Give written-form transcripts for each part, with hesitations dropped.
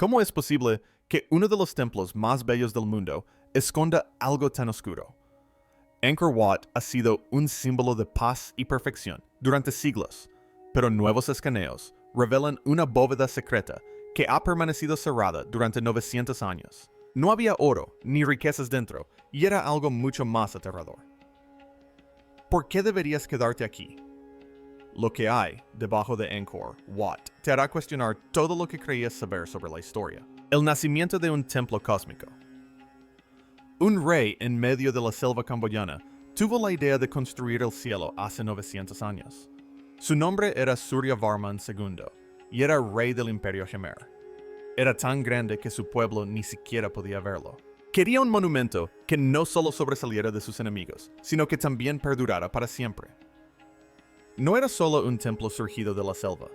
¿Cómo es posible que uno de los templos más bellos del mundo esconda algo tan oscuro? Angkor Wat ha sido un símbolo de paz y perfección durante siglos, pero nuevos escaneos revelan una bóveda secreta que ha permanecido cerrada durante 900 años. No había oro ni riquezas dentro, y era algo mucho más aterrador. ¿Por qué deberías quedarte aquí? Lo que hay debajo de Angkor Wat te hará cuestionar todo lo que creías saber sobre la historia. El nacimiento de un templo cósmico. Un rey en medio de la selva camboyana tuvo la idea de construir el cielo hace 900 años. Su nombre era Suryavarman II y era rey del Imperio Khmer. Era tan grande que su pueblo ni siquiera podía verlo. Quería un monumento que no solo sobresaliera de sus enemigos, sino que también perdurara para siempre. No era solo un templo surgido de la selva,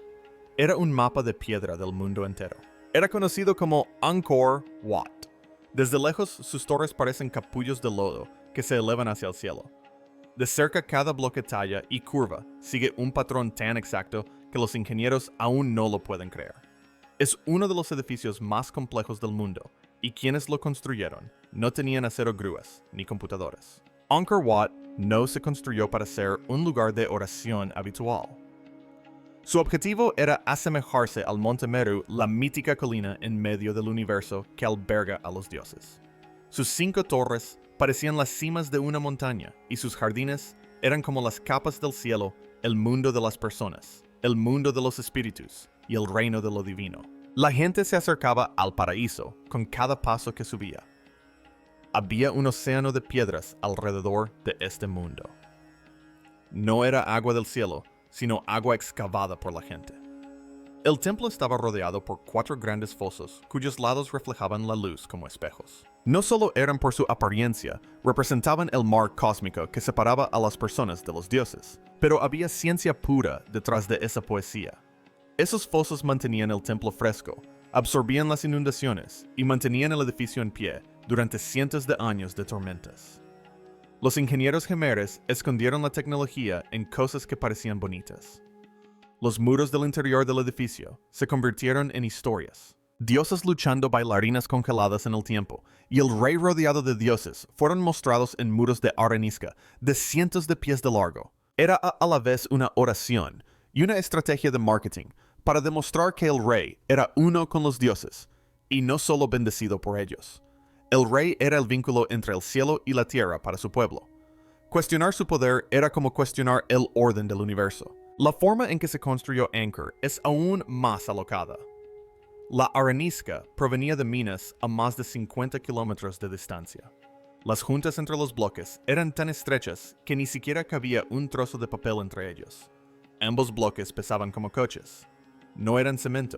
era un mapa de piedra del mundo entero. Era conocido como Angkor Wat. Desde lejos, sus torres parecen capullos de lodo que se elevan hacia el cielo. De cerca, cada bloque, talla y curva sigue un patrón tan exacto que los ingenieros aún no lo pueden creer. Es uno de los edificios más complejos del mundo, y quienes lo construyeron no tenían acero grúas ni computadoras. Angkor Wat no se construyó para ser un lugar de oración habitual. Su objetivo era asemejarse al Monte Meru, la mítica colina en medio del universo que alberga a los dioses. Sus 5 torres parecían las cimas de una montaña, y sus jardines eran como las capas del cielo, el mundo de las personas, el mundo de los espíritus y el reino de lo divino. La gente se acercaba al paraíso con cada paso que subía. Había un océano de piedras alrededor de este mundo. No era agua del cielo, sino agua excavada por la gente. El templo estaba rodeado por 4 grandes fosos cuyos lados reflejaban la luz como espejos. No solo eran por su apariencia, representaban el mar cósmico que separaba a las personas de los dioses, pero había ciencia pura detrás de esa poesía. Esos fosos mantenían el templo fresco, absorbían las inundaciones y mantenían el edificio en pie durante cientos de años de tormentas. Los ingenieros khmeres escondieron la tecnología en cosas que parecían bonitas. Los muros del interior del edificio se convirtieron en historias. Dioses luchando bailarinas congeladas en el tiempo, y el rey rodeado de dioses fueron mostrados en muros de arenisca de cientos de pies de largo. Era a la vez una oración y una estrategia de marketing para demostrar que el rey era uno con los dioses, y no solo bendecido por ellos. El rey era el vínculo entre el cielo y la tierra para su pueblo. Cuestionar su poder era como cuestionar el orden del universo. La forma en que se construyó Angkor es aún más alocada. La arenisca provenía de minas a más de 50 kilómetros de distancia. Las juntas entre los bloques eran tan estrechas que ni siquiera cabía un trozo de papel entre ellos. Ambos bloques pesaban como coches. No eran cemento.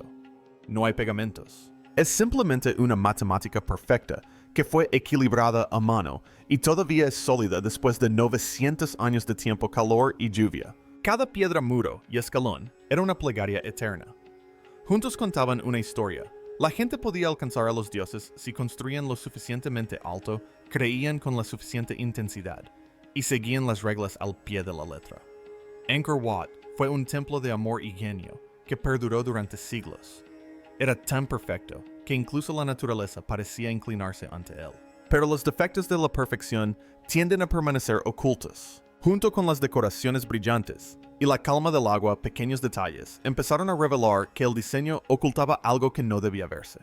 No hay pegamentos. Es simplemente una matemática perfecta que fue equilibrada a mano y todavía es sólida después de 900 años de tiempo, calor y lluvia. Cada piedra, muro y escalón era una plegaria eterna. Juntos contaban una historia. La gente podía alcanzar a los dioses si construían lo suficientemente alto, creían con la suficiente intensidad y seguían las reglas al pie de la letra. Angkor Wat fue un templo de amor y genio que perduró durante siglos. Era tan perfecto que incluso la naturaleza parecía inclinarse ante él. Pero los defectos de la perfección tienden a permanecer ocultos. Junto con las decoraciones brillantes y la calma del agua, pequeños detalles empezaron a revelar que el diseño ocultaba algo que no debía verse.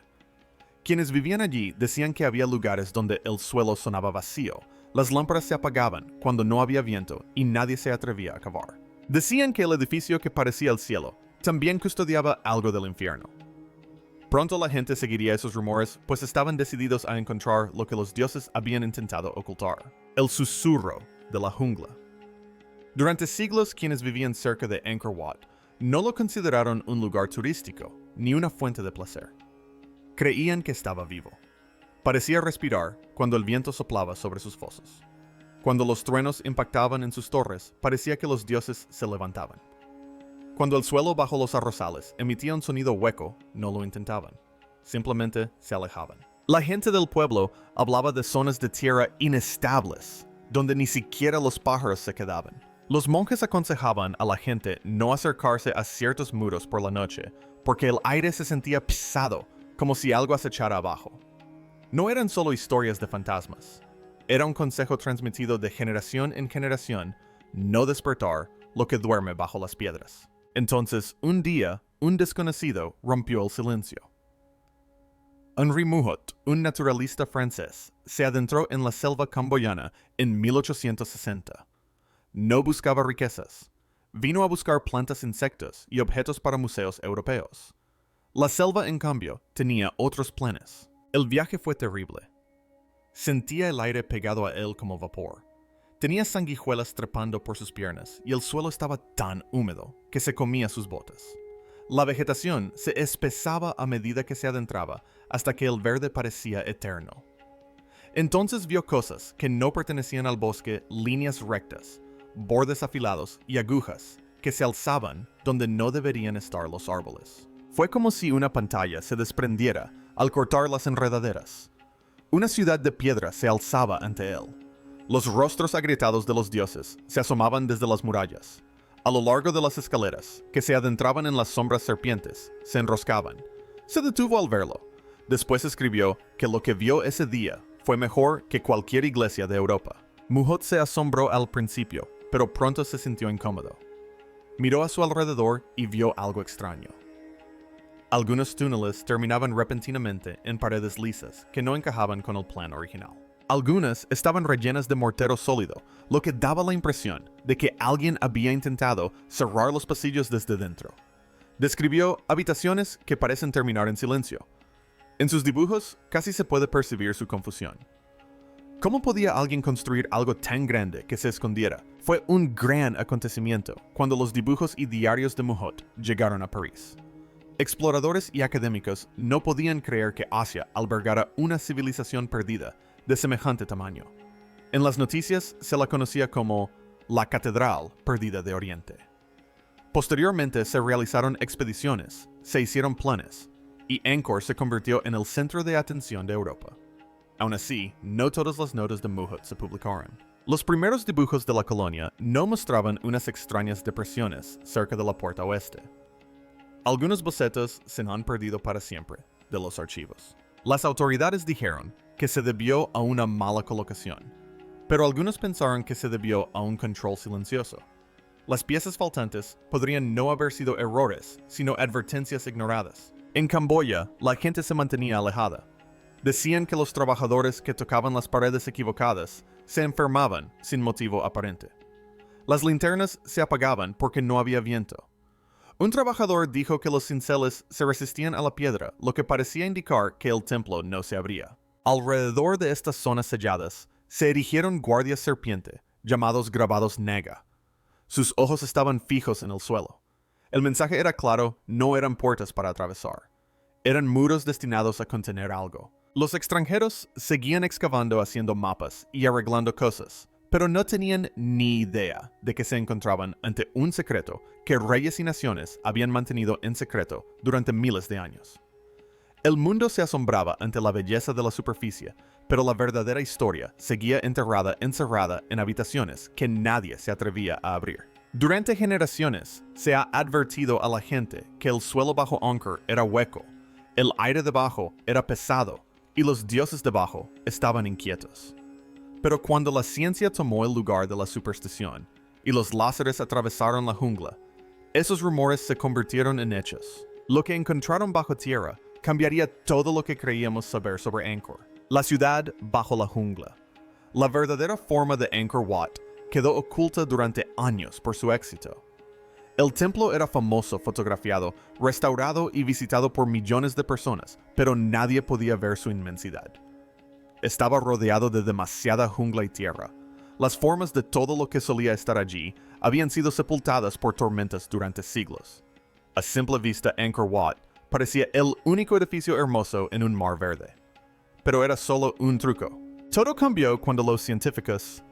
Quienes vivían allí decían que había lugares donde el suelo sonaba vacío, las lámparas se apagaban cuando no había viento y nadie se atrevía a cavar. Decían que el edificio que parecía el cielo también custodiaba algo del infierno. Pronto la gente seguiría esos rumores, pues estaban decididos a encontrar lo que los dioses habían intentado ocultar: el susurro de la jungla. Durante siglos, quienes vivían cerca de Angkor Wat no lo consideraron un lugar turístico, ni una fuente de placer. Creían que estaba vivo. Parecía respirar cuando el viento soplaba sobre sus fosos. Cuando los truenos impactaban en sus torres, parecía que los dioses se levantaban. Cuando el suelo bajo los arrozales emitía un sonido hueco, no lo intentaban. Simplemente se alejaban. La gente del pueblo hablaba de zonas de tierra inestables, donde ni siquiera los pájaros se quedaban. Los monjes aconsejaban a la gente no acercarse a ciertos muros por la noche, porque el aire se sentía pesado como si algo acechara abajo. No eran solo historias de fantasmas. Era un consejo transmitido de generación en generación, no despertar lo que duerme bajo las piedras. Entonces, un día, un desconocido rompió el silencio. Henri Mouhot, un naturalista francés, se adentró en la selva camboyana en 1860. No buscaba riquezas. Vino a buscar plantas, insectos y objetos para museos europeos. La selva, en cambio, tenía otros planes. El viaje fue terrible. Sentía el aire pegado a él como vapor. Tenía sanguijuelas trepando por sus piernas y el suelo estaba tan húmedo que se comía sus botas. La vegetación se espesaba a medida que se adentraba hasta que el verde parecía eterno. Entonces vio cosas que no pertenecían al bosque, líneas rectas, bordes afilados y agujas que se alzaban donde no deberían estar los árboles. Fue como si una pantalla se desprendiera al cortar las enredaderas. Una ciudad de piedra se alzaba ante él. Los rostros agrietados de los dioses se asomaban desde las murallas. A lo largo de las escaleras, que se adentraban en las sombras serpientes, se enroscaban. Se detuvo al verlo. Después escribió que lo que vio ese día fue mejor que cualquier iglesia de Europa. Mouhot se asombró al principio, pero pronto se sintió incómodo. Miró a su alrededor y vio algo extraño. Algunos túneles terminaban repentinamente en paredes lisas que no encajaban con el plan original. Algunas estaban rellenas de mortero sólido, lo que daba la impresión de que alguien había intentado cerrar los pasillos desde dentro. Describió habitaciones que parecen terminar en silencio. En sus dibujos casi se puede percibir su confusión. ¿Cómo podía alguien construir algo tan grande que se escondiera? Fue un gran acontecimiento cuando los dibujos y diarios de Mouhot llegaron a París. Exploradores y académicos no podían creer que Asia albergara una civilización perdida de semejante tamaño. En las noticias se la conocía como la Catedral Perdida de Oriente. Posteriormente se realizaron expediciones, se hicieron planes, y Angkor se convirtió en el centro de atención de Europa. Aún así, no todas las notas de Mouhot se publicaron. Los primeros dibujos de la colonia no mostraban unas extrañas depresiones cerca de la puerta oeste. Algunos bocetos se han perdido para siempre de los archivos. Las autoridades dijeron que se debió a una mala colocación, pero algunos pensaron que se debió a un control silencioso. Las piezas faltantes podrían no haber sido errores, sino advertencias ignoradas. En Camboya, la gente se mantenía alejada. Decían que los trabajadores que tocaban las paredes equivocadas se enfermaban sin motivo aparente. Las linternas se apagaban porque no había viento. Un trabajador dijo que los cinceles se resistían a la piedra, lo que parecía indicar que el templo no se abría. Alrededor de estas zonas selladas se erigieron guardias serpiente, llamados grabados Naga. Sus ojos estaban fijos en el suelo. El mensaje era claro, no eran puertas para atravesar. Eran muros destinados a contener algo. Los extranjeros seguían excavando haciendo mapas y arreglando cosas, pero no tenían ni idea de que se encontraban ante un secreto que reyes y naciones habían mantenido en secreto durante miles de años. El mundo se asombraba ante la belleza de la superficie, pero la verdadera historia seguía encerrada en habitaciones que nadie se atrevía a abrir. Durante generaciones se ha advertido a la gente que el suelo bajo Angkor era hueco, el aire debajo era pesado y los dioses debajo estaban inquietos. Pero cuando la ciencia tomó el lugar de la superstición y los láseres atravesaron la jungla, esos rumores se convirtieron en hechos. Lo que encontraron bajo tierra cambiaría todo lo que creíamos saber sobre Angkor. La ciudad bajo la jungla. La verdadera forma de Angkor Wat quedó oculta durante años por su éxito. El templo era famoso, fotografiado, restaurado y visitado por millones de personas, pero nadie podía ver su inmensidad. Estaba rodeado de demasiada jungla y tierra. Las formas de todo lo que solía estar allí habían sido sepultadas por tormentas durante siglos. A simple vista, Angkor Wat parecía el único edificio hermoso en un mar verde. Pero era solo un truco. Todo cambió cuando los científicos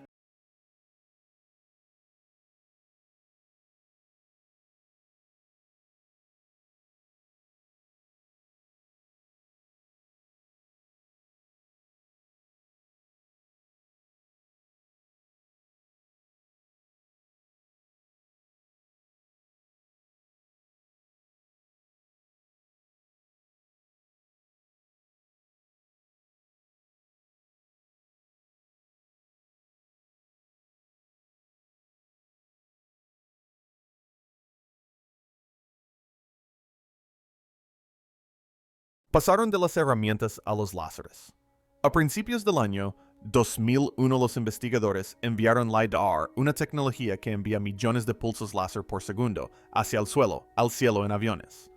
Pasaron de las herramientas a los láseres. A principios del año 2001 los investigadores enviaron LiDAR, una tecnología que envía millones de pulsos láser por segundo hacia el suelo, al cielo en aviones.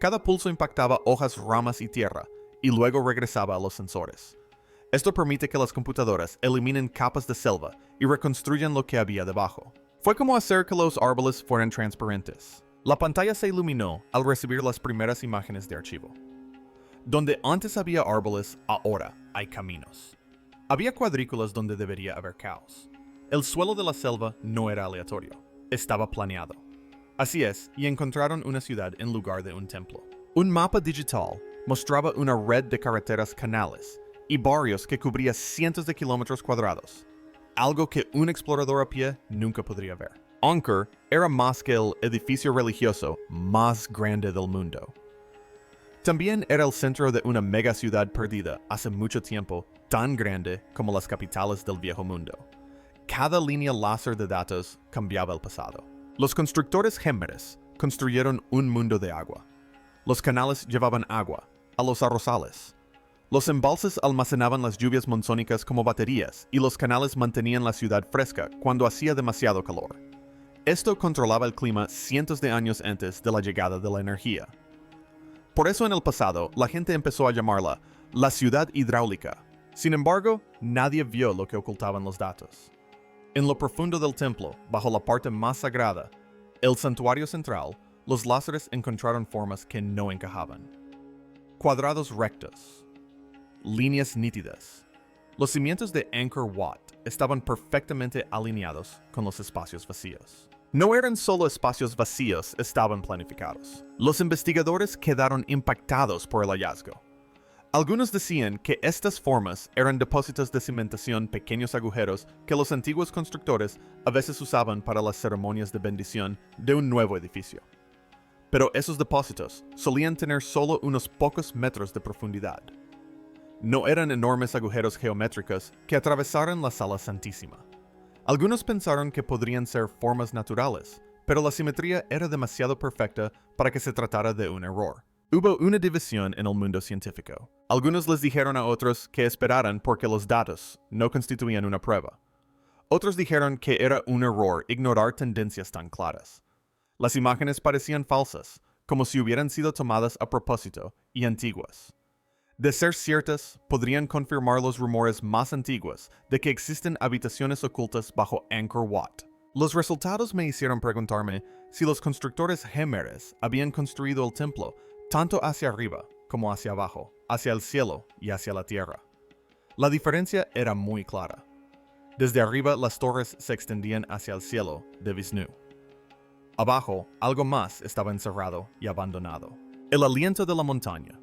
Cada pulso impactaba hojas, ramas y tierra, y luego regresaba a los sensores. Esto permite que las computadoras eliminen capas de selva y reconstruyan lo que había debajo. Fue como hacer que los árboles fueran transparentes. La pantalla se iluminó al recibir las primeras imágenes de archivo. Donde antes había árboles, ahora hay caminos. Había cuadrículas donde debería haber caos. El suelo de la selva no era aleatorio, estaba planeado. Así es, y encontraron una ciudad en lugar de un templo. Un mapa digital mostraba una red de carreteras canales y barrios que cubría cientos de kilómetros cuadrados, algo que un explorador a pie nunca podría ver. Angkor era más que el edificio religioso más grande del mundo. También era el centro de una mega ciudad perdida hace mucho tiempo, tan grande como las capitales del viejo mundo. Cada línea láser de datos cambiaba el pasado. Los constructores Gémeres construyeron un mundo de agua. Los canales llevaban agua a los arrozales. Los embalses almacenaban las lluvias monzónicas como baterías y los canales mantenían la ciudad fresca cuando hacía demasiado calor. Esto controlaba el clima cientos de años antes de la llegada de la energía. Por eso en el pasado, la gente empezó a llamarla la ciudad hidráulica. Sin embargo, nadie vio lo que ocultaban los datos. En lo profundo del templo, bajo la parte más sagrada, el santuario central, los láseres encontraron formas que no encajaban. Cuadrados rectos. Líneas nítidas. Los cimientos de Angkor Wat estaban perfectamente alineados con los espacios vacíos. No eran solo espacios vacíos, estaban planificados. Los investigadores quedaron impactados por el hallazgo. Algunos decían que estas formas eran depósitos de cimentación, pequeños agujeros que los antiguos constructores a veces usaban para las ceremonias de bendición de un nuevo edificio. Pero esos depósitos solían tener solo unos pocos metros de profundidad. No eran enormes agujeros geométricos que atravesaran la sala santísima. Algunos pensaron que podrían ser formas naturales, pero la simetría era demasiado perfecta para que se tratara de un error. Hubo una división en el mundo científico. Algunos les dijeron a otros que esperaran porque los datos no constituían una prueba. Otros dijeron que era un error ignorar tendencias tan claras. Las imágenes parecían falsas, como si hubieran sido tomadas a propósito y antiguas. De ser ciertas, podrían confirmar los rumores más antiguos de que existen habitaciones ocultas bajo Angkor Wat. Los resultados me hicieron preguntarme si los constructores Gémeres habían construido el templo tanto hacia arriba como hacia abajo, hacia el cielo y hacia la tierra. La diferencia era muy clara. Desde arriba las torres se extendían hacia el cielo de Vishnu. Abajo, algo más estaba encerrado y abandonado. El aliento de la montaña.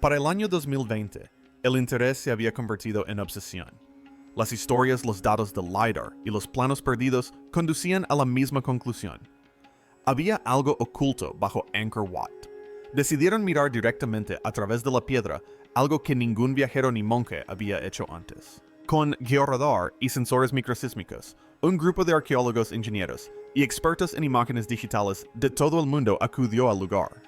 Para el año 2020, el interés se había convertido en obsesión. Las historias, los datos del LiDAR y los planos perdidos conducían a la misma conclusión. Había algo oculto bajo Angkor Wat. Decidieron mirar directamente a través de la piedra, algo que ningún viajero ni monje había hecho antes. Con georradar y sensores microsísmicos, un grupo de arqueólogos, ingenieros y expertos en imágenes digitales de todo el mundo acudió al lugar.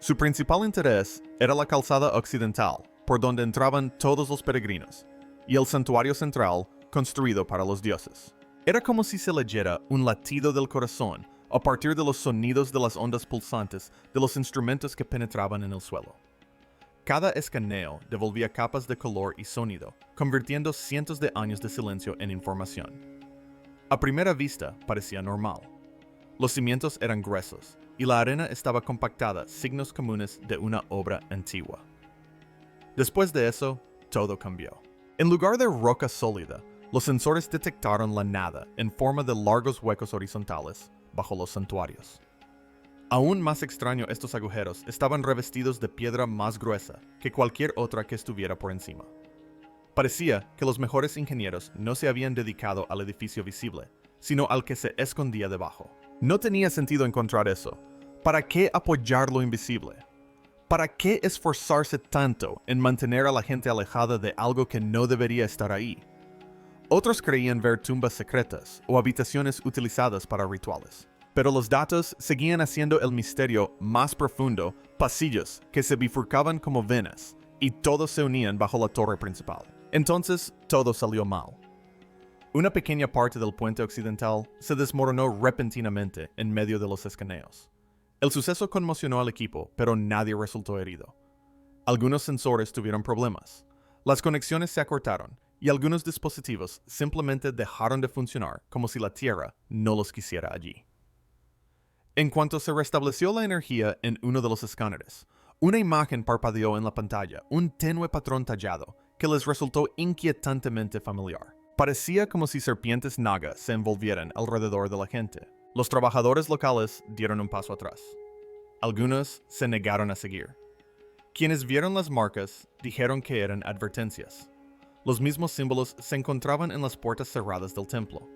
Su principal interés era la calzada occidental, por donde entraban todos los peregrinos, y el santuario central, construido para los dioses. Era como si se leyera un latido del corazón a partir de los sonidos de las ondas pulsantes de los instrumentos que penetraban en el suelo. Cada escaneo devolvía capas de color y sonido, convirtiendo cientos de años de silencio en información. A primera vista parecía normal. Los cimientos eran gruesos, y la arena estaba compactada, signos comunes de una obra antigua. Después de eso, todo cambió. En lugar de roca sólida, los sensores detectaron la nada en forma de largos huecos horizontales bajo los santuarios. Aún más extraño, estos agujeros estaban revestidos de piedra más gruesa que cualquier otra que estuviera por encima. Parecía que los mejores ingenieros no se habían dedicado al edificio visible, sino al que se escondía debajo. No tenía sentido encontrar eso. ¿Para qué apoyar lo invisible? ¿Para qué esforzarse tanto en mantener a la gente alejada de algo que no debería estar ahí? Otros creían ver tumbas secretas o habitaciones utilizadas para rituales. pero los datos seguían haciendo el misterio más profundo, pasillos que se bifurcaban como venas, y todos se unían bajo la torre principal. Entonces, todo salió mal. Una pequeña parte del puente occidental se desmoronó repentinamente en medio de los escaneos. El suceso conmocionó al equipo, pero nadie resultó herido. Algunos sensores tuvieron problemas, las conexiones se acortaron, y algunos dispositivos simplemente dejaron de funcionar como si la Tierra no los quisiera allí. En cuanto se restableció la energía en uno de los escáneres, una imagen parpadeó en la pantalla, un tenue patrón tallado que les resultó inquietantemente familiar. Parecía como si serpientes naga se envolvieran alrededor de la gente. Los trabajadores locales dieron un paso atrás. Algunos se negaron a seguir. Quienes vieron las marcas dijeron que eran advertencias. Los mismos símbolos se encontraban en las puertas cerradas del templo.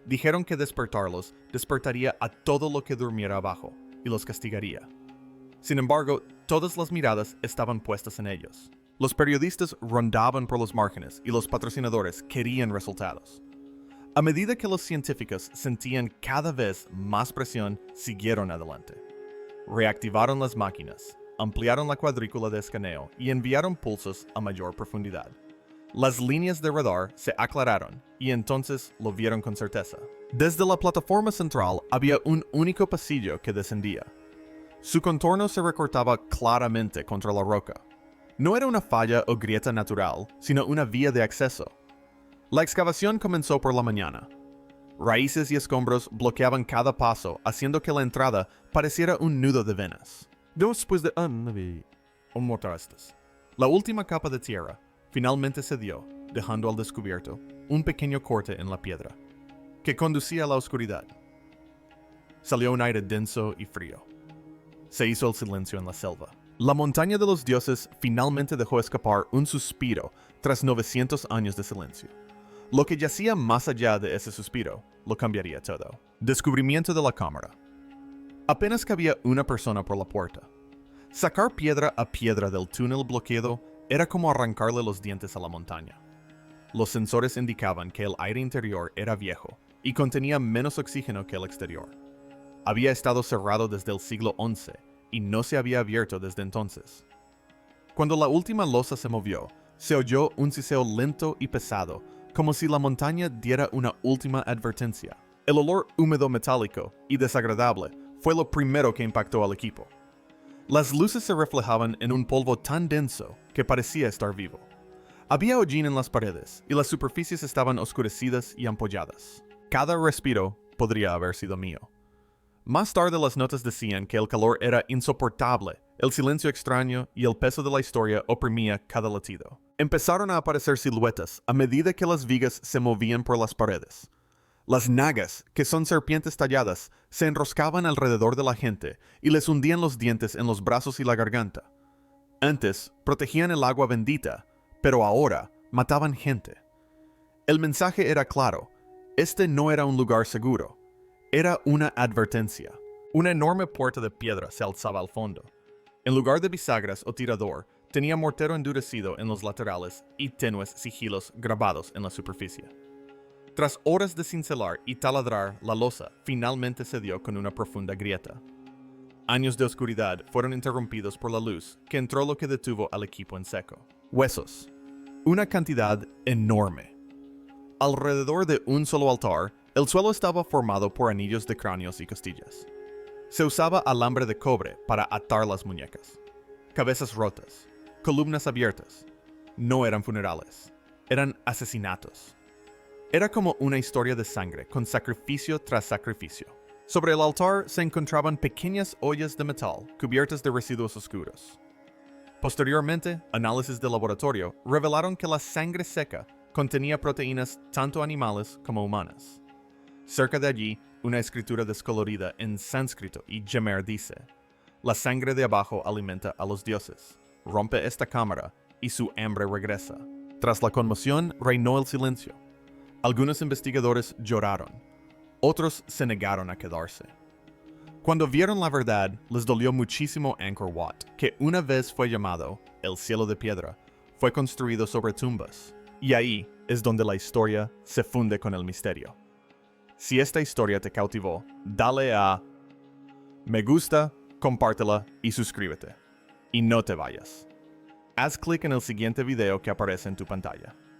Dijeron que despertarlos despertaría a todo lo que durmiera abajo y los castigaría. Sin embargo, todas las miradas estaban puestas en ellos. Los periodistas rondaban por los márgenes y los patrocinadores querían resultados. A medida que los científicos sentían cada vez más presión, siguieron adelante. Reactivaron las máquinas, ampliaron la cuadrícula de escaneo y enviaron pulsos a mayor profundidad. Las líneas de radar se aclararon y entonces lo vieron con certeza. Desde la plataforma central había un único pasillo que descendía. Su contorno se recortaba claramente contra la roca. No era una falla o grieta natural, sino una vía de acceso. La excavación comenzó por la mañana. Raíces y escombros bloqueaban cada paso, haciendo que la entrada pareciera un nudo de venas. Después de un motoristas. La última capa de tierra finalmente cedió, dejando al descubierto un pequeño corte en la piedra, que conducía a la oscuridad. Salió un aire denso y frío. Se hizo el silencio en la selva. La montaña de los dioses finalmente dejó escapar un suspiro tras 900 años de silencio. Lo que yacía más allá de ese suspiro lo cambiaría todo. Descubrimiento de la cámara. Apenas cabía una persona por la puerta. Sacar piedra a piedra del túnel bloqueado era como arrancarle los dientes a la montaña. Los sensores indicaban que el aire interior era viejo y contenía menos oxígeno que el exterior. Había estado cerrado desde el siglo XI y no se había abierto desde entonces. Cuando la última losa se movió, se oyó un siseo lento y pesado, como si la montaña diera una última advertencia. El olor húmedo metálico y desagradable fue lo primero que impactó al equipo. Las luces se reflejaban en un polvo tan denso que parecía estar vivo. Había hollín en las paredes y las superficies estaban oscurecidas y ampolladas. Cada respiro podría haber sido mío. Más tarde las notas decían que el calor era insoportable, el silencio extraño y el peso de la historia oprimía cada latido. Empezaron a aparecer siluetas a medida que las vigas se movían por las paredes. Las nagas, que son serpientes talladas, se enroscaban alrededor de la gente y les hundían los dientes en los brazos y la garganta. Antes, protegían el agua bendita, pero ahora mataban gente. El mensaje era claro. Este no era un lugar seguro. Era una advertencia. Una enorme puerta de piedra se alzaba al fondo. En lugar de bisagras o tirador, tenía mortero endurecido en los laterales y tenues sigilos grabados en la superficie. Tras horas de cincelar y taladrar, la losa finalmente cedió con una profunda grieta. Años de oscuridad fueron interrumpidos por la luz, que entró lo que detuvo al equipo en seco. Huesos. Una cantidad enorme. Alrededor de un solo altar, el suelo estaba formado por anillos de cráneos y costillas. Se usaba alambre de cobre para atar las muñecas. Cabezas rotas. Columnas abiertas. No eran funerales. Eran asesinatos. Era como una historia de sangre, con sacrificio tras sacrificio. Sobre el altar se encontraban pequeñas ollas de metal cubiertas de residuos oscuros. Posteriormente, análisis de laboratorio revelaron que la sangre seca contenía proteínas tanto animales como humanas. Cerca de allí, una escritura descolorida en sánscrito y Jemer dice: la sangre de abajo alimenta a los dioses. Rompe esta cámara y su hambre regresa. Tras la conmoción, reinó el silencio. Algunos investigadores lloraron. Otros se negaron a quedarse. Cuando vieron la verdad, les dolió muchísimo Angkor Wat, que una vez fue llamado el cielo de piedra, fue construido sobre tumbas. Y ahí es donde la historia se funde con el misterio. Si esta historia te cautivó, dale a me gusta, compártela y suscríbete. Y no te vayas. Haz clic en el siguiente video que aparece en tu pantalla.